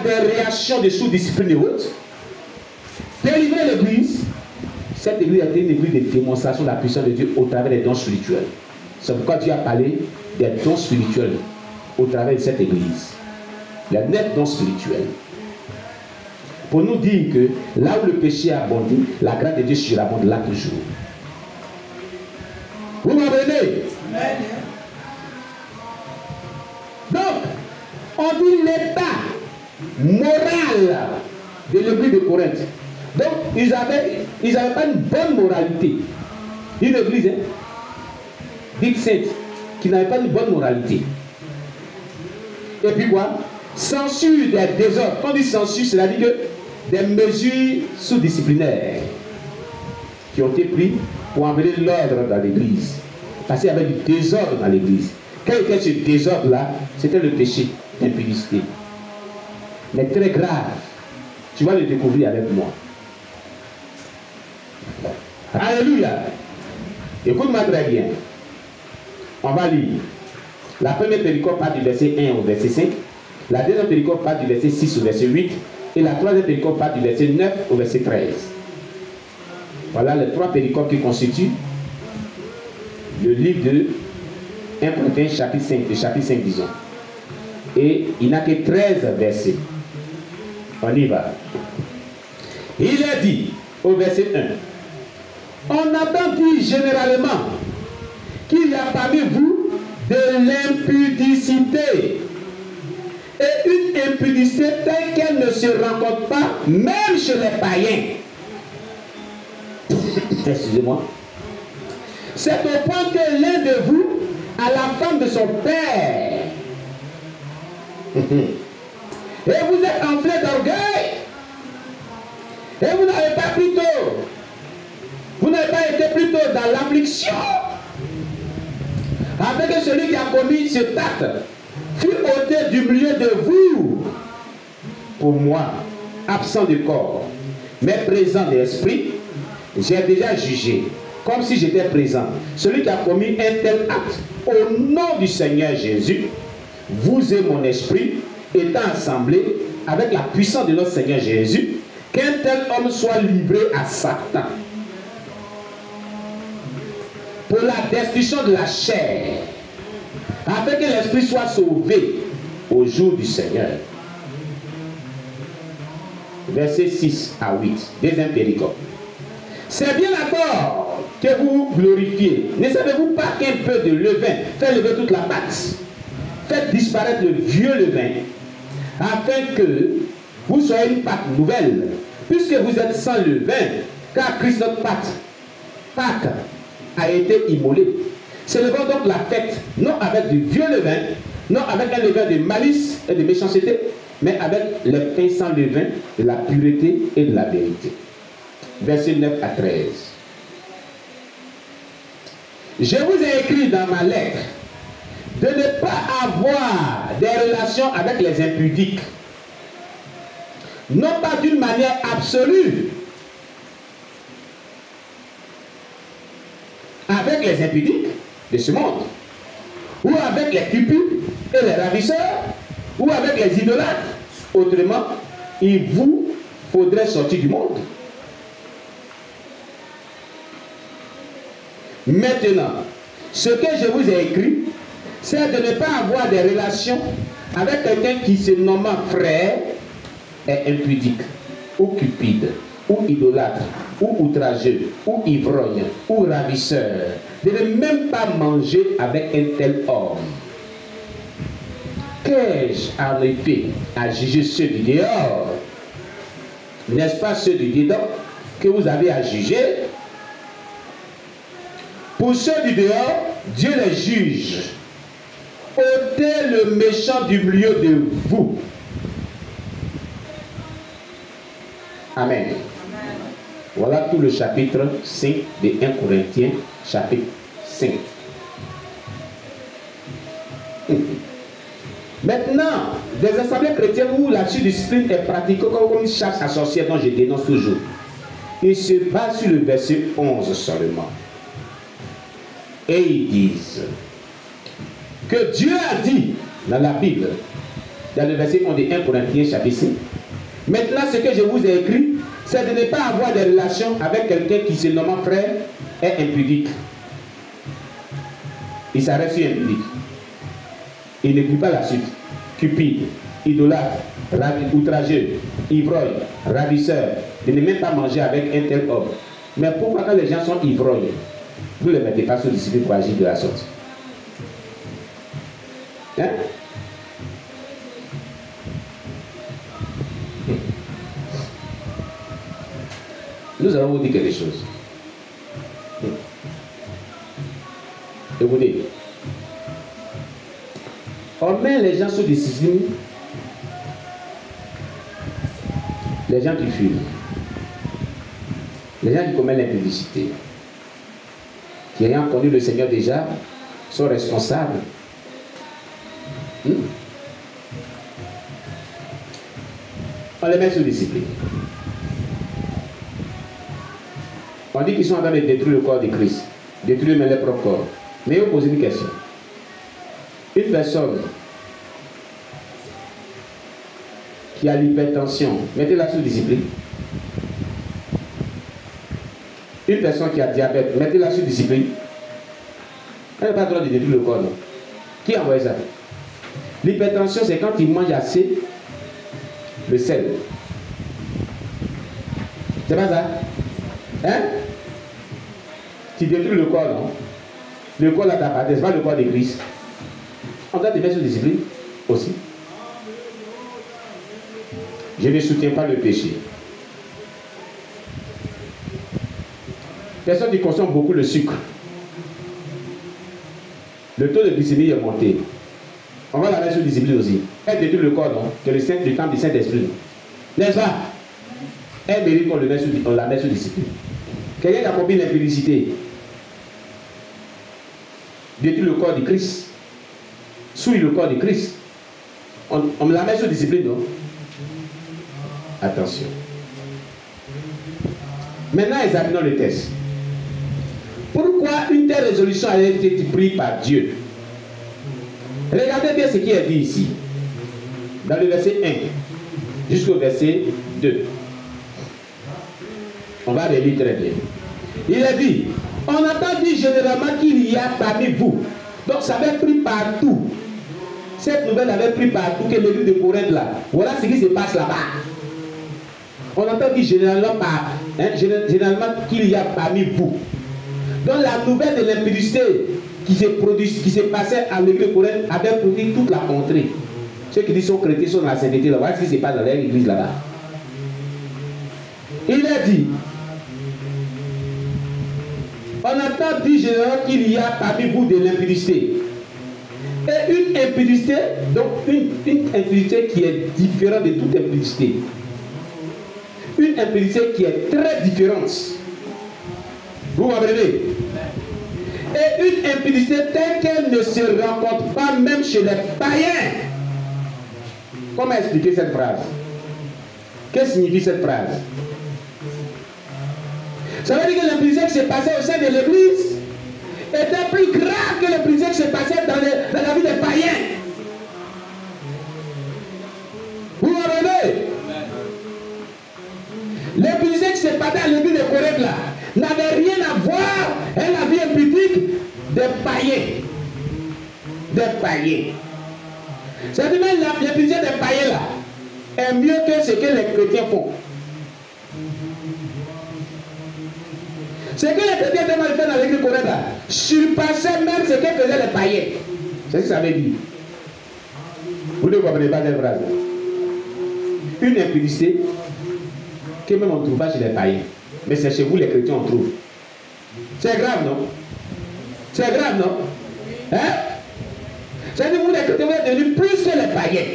des réactions de sous-discipline et autres, délivrer l'église, cette église a été une église de démonstration de la puissance de Dieu au travers des dons spirituels. C'est pourquoi Dieu a parlé des dons spirituels au travers de cette église. Les 9 dons spirituels. Pour nous dire que là où le péché a abondé, la grâce de Dieu surabonde là toujours. Vous m'apprenez? Donc, on dit l'état moral de l'église de Corinthe. Donc, ils n'avaient pas une bonne moralité. Une église, hein, dite sainte, qui n'avait pas une bonne moralité. Et puis quoi? Censure des désordres. Quand on dit censure, c'est-à-dire que des mesures sous-disciplinaires qui ont été prises pour amener l'ordre dans l'église. Parce qu'il y avait du désordre dans l'église. Quel était ce désordre-là? C'était le péché d'impudicité. Mais très grave. Tu vas le découvrir avec moi. Alléluia. Écoute-moi très bien. On va lire. La première péricope part du verset 1 au verset 5. La deuxième péricope part du verset 6 au verset 8. Et la troisième péricope part du verset 9 au verset 13. Voilà les 3 péricopes qui constituent le livre de 1 Corinthiens chapitre 5, disons. Et il n'a que 13 versets. On y va. Il a dit au verset 1: on entend dire généralement qu'il y a parmi vous de l'impudicité. Et une impudicité telle qu'elle ne se rencontre pas même chez les païens. Excusez-moi. C'est au point que l'un de vous a la femme de son père. Et vous êtes enflé d'orgueil. Et vous n'avez pas plutôt. Vous n'avez pas été plutôt dans l'affliction. Afin que celui qui a commis ce acte fut ôté du milieu de vous. Pour moi, absent de corps, mais présent d'esprit, j'ai déjà jugé, comme si j'étais présent, celui qui a commis un tel acte au nom du Seigneur Jésus, vous et mon esprit, étant assemblés avec la puissance de notre Seigneur Jésus, qu'un tel homme soit livré à Satan pour la destruction de la chair, afin que l'esprit soit sauvé au jour du Seigneur. Verset 6 à 8, deuxième péricope. C'est bien d'accord que vous glorifiez. Ne savez-vous pas qu'un peu de levain fait lever toute la pâte? Faites disparaître le vieux levain, afin que vous soyez une pâte nouvelle, puisque vous êtes sans levain, car Christ notre Pâque a été immolé. Célébrons donc la fête, non avec du vieux levain, non avec un levain de malice et de méchanceté, mais avec le pain sans levain, de la pureté et de la vérité. Verset 9 à 13. Je vous ai écrit dans ma lettre de ne pas avoir des relations avec les impudiques, non pas d'une manière absolue, avec les impudiques de ce monde, ou avec les cupides et les ravisseurs, ou avec les idolâtres. Autrement, il vous faudrait sortir du monde. Maintenant, ce que je vous ai écrit, c'est de ne pas avoir des relations avec quelqu'un qui se nomme frère est impudique, ou cupide, ou idolâtre, ou outrageux, ou ivrogne, ou ravisseur. De ne même pas manger avec un tel homme. Qu'ai-je en effet à juger ceux du dehors? N'est-ce pas ceux du dedans que vous avez à juger? Pour ceux du dehors, Dieu les juge. Ôtez le méchant du milieu de vous. Amen. Amen. Voilà tout le chapitre 5 de 1 Corinthiens, chapitre 5. Maintenant, des assemblées chrétiennes où la discipline est pratiquée comme une chasse à sorcière dont je dénonce toujours, ils se basent sur le verset 11 seulement. Et ils disent que Dieu a dit dans la Bible dans le verset 1 de 1 Corinthiens chapitre 5. Maintenant, ce que je vous ai écrit, c'est de ne pas avoir des relations avec quelqu'un qui, se nommant frère, est impudique. Il s'arrête sur impudique. Il n'écrit pas la suite. Cupide, idolâtre, outrageux, ivrogne, ravisseur, de ne même pas manger avec un tel homme. Mais pourquoi quand les gens sont ivrognes, vous ne les mettez pas sous discipline pour agir de la sorte? Hein? Nous allons vous dire quelque chose. Écoutez. On met les gens sous discipline. Les gens qui fument. Les gens qui commettent l'impudicité. Qui ayant connu le Seigneur déjà, sont responsables. On les met sous discipline. On dit qu'ils sont en train de détruire le corps de Christ, détruire même leur propre corps. Mais vous posez une question. Une personne qui a l'hypertension, mettez-la sous discipline. Une personne qui a diabète, mettez-la sous discipline. Elle n'a pas le droit de détruire le corps, non? Qui a envoyé ça? L'hypertension, c'est quand il mange assez le sel. C'est pas ça? Hein? Tu détruis le corps, non? Le corps là, t'as pas le corps de Christ. On doit te mettre sous discipline aussi. Je ne soutiens pas le péché. Personne qui consomme beaucoup le sucre. Le taux de glycémie est monté. On va la mettre sous discipline aussi. Elle détruit le corps, non? Que le temps du Saint-Esprit. N'est-ce pas? Elle mérite qu'on la mette sous discipline. Quelqu'un qui a commis l'impudicité détruit le corps de Christ. Souille le corps de Christ. On me la met sous discipline, non? Attention. Maintenant, examinons le test. Pourquoi une telle résolution a été prise par Dieu? Regardez bien ce qui est dit ici. Dans le verset 1 jusqu'au verset 2. On va relire très bien. Il est dit, on entend dire généralement qu'il y a parmi vous. Donc ça avait pris partout. Cette nouvelle avait pris partout que l'église de Corinthe là. Voilà ce qui se passe là-bas. On entend dire généralement qu'il y a parmi vous. Donc la nouvelle de l'impudicité qui se passait à l'église de Corinthe avait produit toute la contrée. Ceux qui disent sont chrétiens sont dans la sainteté là. Voilà ce qui se passe dans l'église là-bas. Il est dit, on entend dire généralement qu'il y a parmi vous de l'impudicité. Et une impudicité, donc une impudicité qui est différente de toute impudicité. Une impudicité qui est très différente. Vous comprenez? Et une impudicité telle qu'elle ne se rencontre pas même chez les païens. Comment expliquer cette phrase? Qu'est-ce que signifie cette phrase? Ça veut dire que l'impudicité qui s'est passée au sein de l'église était plus grave que l'impudicité qui s'est passée dans la vie des païens. Vous comprenez? L'impudicité qui s'est passée à l'église de Corinthe là n'avait rien à voir avec la vie impudique des païens. Des païens. C'est-à-dire même l'impudicité des païens là est mieux que ce que les chrétiens font. Ce que les chrétiens étaient mal fait dans l'église de Corinthe là surpassait même ce que faisaient les païens. C'est ce que ça veut dire. Vous ne comprenez pas cette phrase. Une impudicité que même on ne trouve pas chez les païens. Mais c'est chez vous les chrétiens on trouve. C'est grave, non? C'est grave, non? Hein? C'est-à-dire vous les chrétiens vous êtes devenus plus que les païens.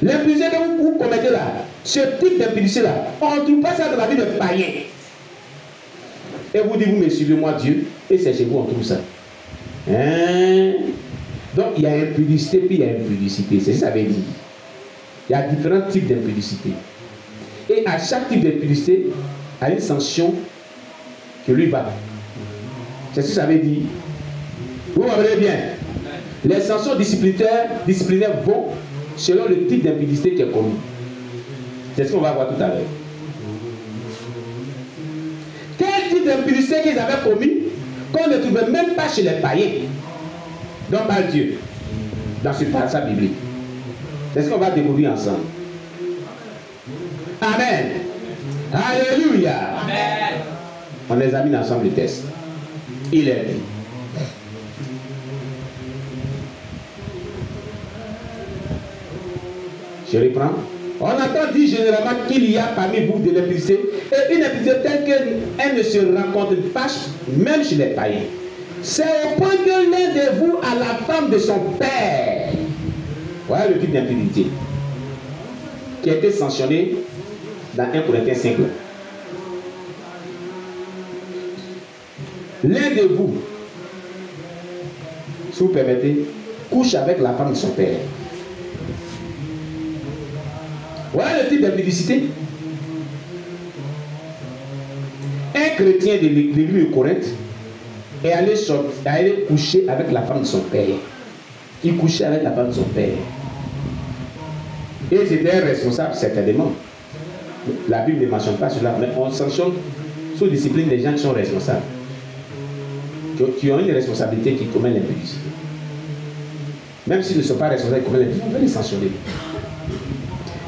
L'impudicité que vous commettez là, ce type d'impudicité là, on ne trouve pas ça dans la vie de païens. Et vous dites, vous me suivez, moi Dieu, et c'est chez vous on trouve ça. Hein? Donc il y a impudicité, puis il y a impudicité. C'est ça que ça veut dire. Il y a différents types d'impudicité. Et à chaque type d'impudicité, il y a une sanction qui lui va. C'est ce que ça veut dire. Vous comprenez bien? Les sanctions disciplinaires vont selon le type d'impudicité qui est commis. C'est ce qu'on va voir tout à l'heure. Quel type d'impudicité qu'ils avaient commis qu'on ne trouvait même pas chez les païens, dont parle Dieu, dans ce passage biblique. C'est ce qu'on va découvrir ensemble. Amen. Alléluia. Amen. On examine ensemble le texte. Il est dit. Je reprends. On entend dire généralement qu'il y a parmi vous de l'impudicité, et une impudicité telle qu'elle ne se rencontre pas même chez les païens. C'est au point que l'un de vous a la femme de son père. Voilà le type d'impudicité qui a été sanctionné dans 1 Corinthiens 5. L'un de vous, si vous permettez, couche avec la femme de son père. Voilà le type d'impudicité. Un chrétien de l'église de Corinthe est allé coucher avec la femme de son père. Il couchait avec la femme de son père. Et c'était un responsable, certainement. La Bible ne mentionne pas cela, mais on sanctionne sous discipline des gens qui sont responsables, qui ont une responsabilité, qui commettent l'impudicité. Même s'ils ne sont pas responsables, ils commettent l'impudicité, on peut les sanctionner.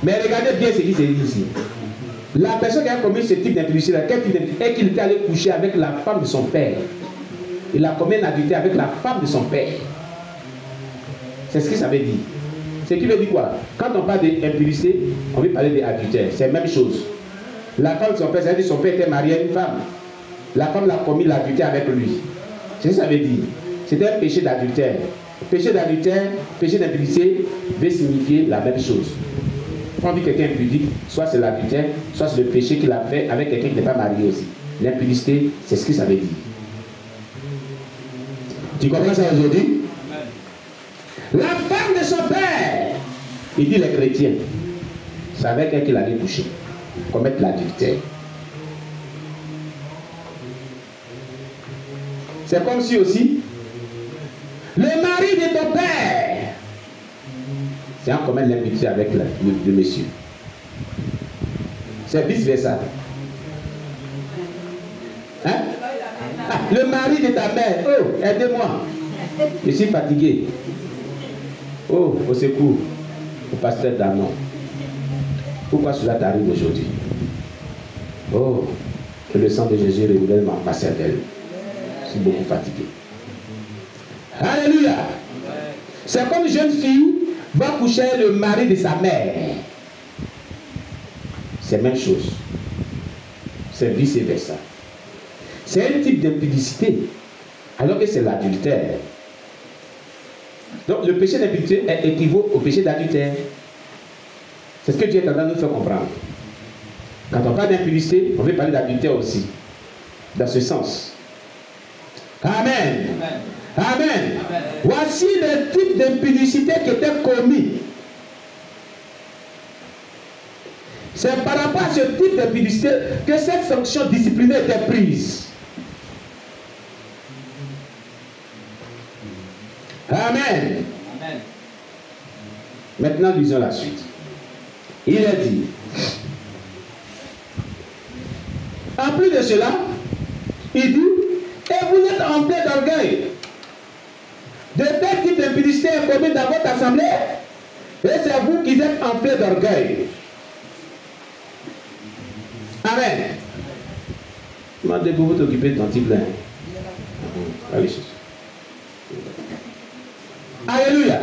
Mais regardez bien ce qui se dit ici. La personne qui a commis ce type d'impudicité, est qu'il était allé coucher avec la femme de son père. Il a commis un adultère avec la femme de son père. C'est ce que ça veut dire. Ce qui veut dire quoi? Quand on parle d'impudicité, on veut parler d'adultère. C'est la même chose. La femme de son père, c'est-à-dire son père était marié à une femme. La femme l'a commis l'adultère avec lui. C'est ce que ça veut dire. C'était un péché d'adultère. Péché d'adultère, péché d'impudicité veut signifier la même chose. Quand on dit quelqu'un impudique, soit c'est l'adultère, soit c'est le péché qu'il a fait avec quelqu'un qui n'est pas marié aussi. L'impudicité, c'est ce que ça veut dire. Tu comprends ça aujourd'hui? La femme de son père, il dit les chrétiens, c'est avec elle qu'il allait coucher, commettre l'adultère. C'est comme si aussi, le mari de ton père, c'est en commettre l'impudicité avec le monsieur. C'est vice versa. Hein? Ah, le mari de ta mère, oh, aidez-moi. Je suis fatigué. Oh, au secours, au pasteur Damon. Pourquoi cela t'arrive aujourd'hui? Oh, que le sang de Jésus renouvelle ma cervelle. Je suis beaucoup fatigué. Alléluia. C'est comme une jeune fille va coucher le mari de sa mère. C'est la même chose. C'est vice versa. C'est un type d'impudicité, alors que c'est l'adultère. Donc le péché d'impudicité équivaut au péché d'adultère. C'est ce que Dieu est en train de nous faire comprendre. Quand on parle d'impudicité, on veut parler d'adultère aussi. Dans ce sens. Amen. Amen. Amen. Amen. Voici le type d'impudicité qui était commis. C'est par rapport à ce type d'impudicité que cette sanction disciplinaire était prise. Amen. Amen. Maintenant, lisons la suite. Il est dit, en plus de cela, il dit, et vous êtes en plein d'orgueil. De tels types d'impudicité est commis dans votre assemblée, et c'est vous qui êtes en plein d'orgueil. Amen. Demandez pour vous t'occuper de ton type là. Allez, alléluia.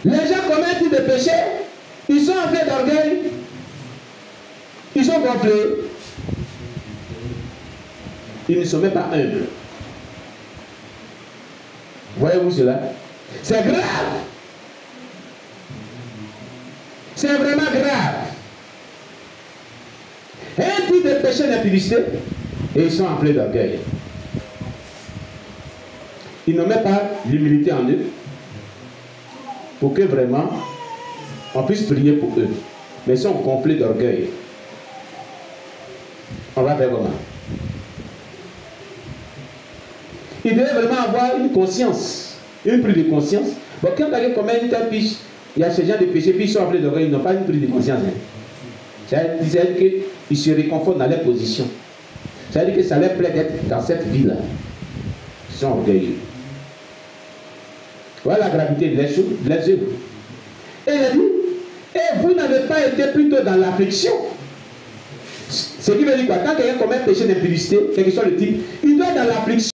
Les gens commettent des péchés, ils sont en plein d'orgueil, ils sont gonflés, ils ne sont même pas humbles. Voyez-vous cela? C'est grave. C'est vraiment grave. Un type de péché d'impudicité, et ils sont en plein d'orgueil. Ils n'ont même pas l'humilité en eux pour que vraiment on puisse prier pour eux. Mais ils sont gonflés d'orgueil. On va faire comment? Ils devaient vraiment avoir une conscience, une prise de conscience. Bon, quand quelqu'un commet une telle il y a ces gens de péché, puis ils sont appelés d'orgueil, ils n'ont pas une prise de conscience. Hein. C'est-à-dire qu'ils se réconfortent dans leur position. C'est-à-dire que ça leur plaît d'être dans cette vie-là. Ils sont orgueilleux. Voilà la gravité de leurs œuvres. Et il a dit, et vous n'avez pas été plutôt dans l'affliction. Ce qui veut dire quoi? Quand quelqu'un commet un péché d'impudicité, quel que soit le type, il doit être dans l'affliction.